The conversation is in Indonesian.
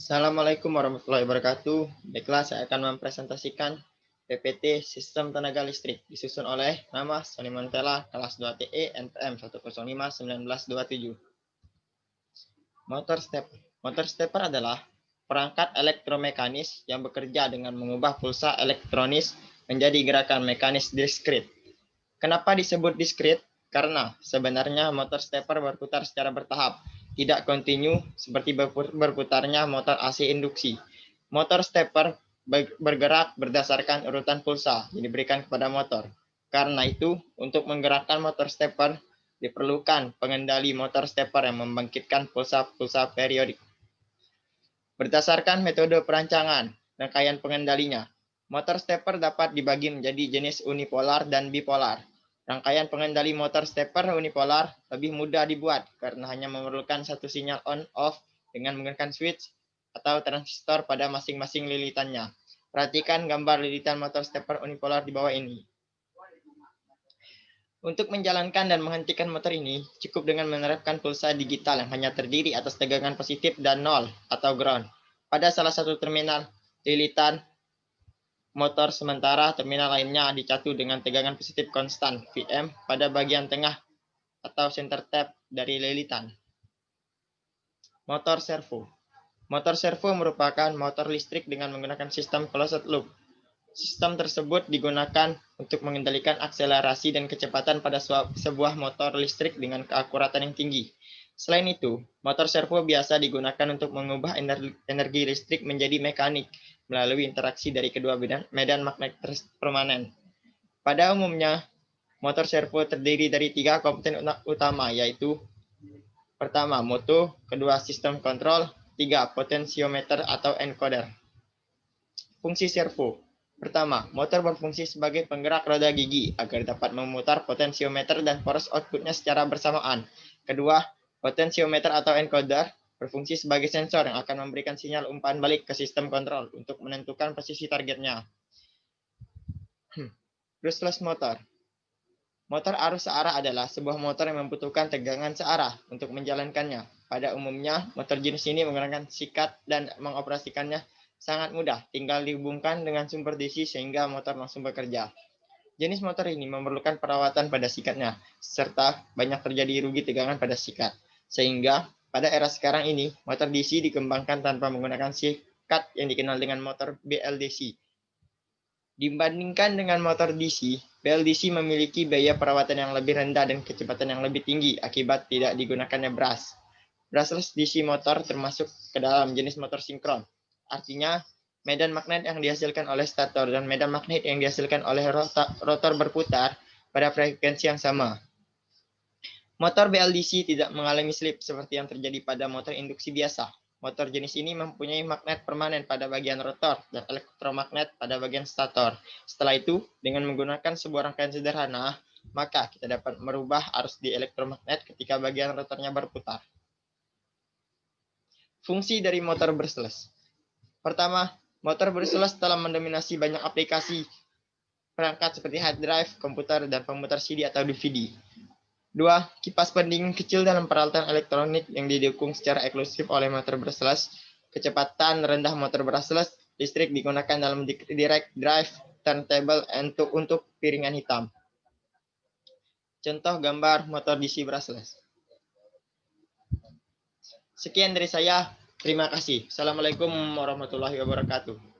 Assalamualaikum warahmatullahi wabarakatuh. Baiklah, saya akan mempresentasikan PPT Sistem Tenaga Listrik disusun oleh nama Sony Montella, kelas 2TE NPM 105-1927. Motor stepper adalah perangkat elektromekanis yang bekerja dengan mengubah pulsa elektronis menjadi gerakan mekanis diskrit. Kenapa disebut diskrit? Karena sebenarnya motor stepper berputar secara bertahap, tidak kontinu seperti berputarnya motor AC induksi. Motor stepper bergerak berdasarkan urutan pulsa yang diberikan kepada motor. Karena itu, untuk menggerakkan motor stepper, diperlukan pengendali motor stepper yang membangkitkan pulsa-pulsa periodik. Berdasarkan metode perancangan, rangkaian pengendalinya, motor stepper dapat dibagi menjadi jenis unipolar dan bipolar. Rangkaian pengendali motor stepper unipolar lebih mudah dibuat karena hanya memerlukan satu sinyal on-off dengan menggunakan switch atau transistor pada masing-masing lilitannya. Perhatikan gambar lilitan motor stepper unipolar di bawah ini. Untuk menjalankan dan menghentikan motor ini, cukup dengan menerapkan pulsa digital yang hanya terdiri atas tegangan positif dan nol atau ground pada salah satu terminal lilitan motor, sementara terminal lainnya dicatu dengan tegangan positif konstan Vm pada bagian tengah atau center tap dari lilitan. Motor servo. Motor servo merupakan motor listrik dengan menggunakan sistem closed loop. Sistem tersebut digunakan untuk mengendalikan akselerasi dan kecepatan pada sebuah motor listrik dengan keakuratan yang tinggi. Selain itu, motor servo biasa digunakan untuk mengubah energi listrik menjadi mekanik melalui interaksi dari kedua medan magnet permanen. Pada umumnya, motor servo terdiri dari 3 komponen utama, yaitu pertama, motor, kedua, sistem kontrol, 3, potensiometer atau encoder. Fungsi servo. Pertama, motor berfungsi sebagai penggerak roda gigi agar dapat memutar potensiometer dan poros outputnya secara bersamaan. Kedua, potensiometer atau encoder berfungsi sebagai sensor yang akan memberikan sinyal umpan balik ke sistem kontrol untuk menentukan posisi targetnya. Brushless motor. Motor arus searah adalah sebuah motor yang membutuhkan tegangan searah untuk menjalankannya. Pada umumnya, motor jenis ini menggunakan sikat dan mengoperasikannya sangat mudah, tinggal dihubungkan dengan sumber DC sehingga motor langsung bekerja. Jenis motor ini memerlukan perawatan pada sikatnya, serta banyak terjadi rugi tegangan pada sikat. Sehingga pada era sekarang ini, motor DC dikembangkan tanpa menggunakan sikat yang dikenal dengan motor BLDC. Dibandingkan dengan motor DC, BLDC memiliki biaya perawatan yang lebih rendah dan kecepatan yang lebih tinggi akibat tidak digunakannya brush. Brushless DC motor termasuk ke dalam jenis motor sinkron. Artinya, medan magnet yang dihasilkan oleh stator dan medan magnet yang dihasilkan oleh rotor berputar pada frekuensi yang sama. Motor BLDC tidak mengalami slip seperti yang terjadi pada motor induksi biasa. Motor jenis ini mempunyai magnet permanen pada bagian rotor dan elektromagnet pada bagian stator. Setelah itu, dengan menggunakan sebuah rangkaian sederhana, maka kita dapat merubah arus di elektromagnet ketika bagian rotornya berputar. Fungsi dari motor brushless. Pertama, motor brushless telah mendominasi banyak aplikasi perangkat seperti hard drive, komputer, dan pemutar CD atau DVD. 2. Kipas pendingin kecil dalam peralatan elektronik yang didukung secara eksklusif oleh motor brushless. Kecepatan rendah motor brushless, listrik digunakan dalam direct drive, turntable, untuk piringan hitam. Contoh gambar motor DC brushless. Sekian dari saya. Terima kasih. Assalamualaikum warahmatullahi wabarakatuh.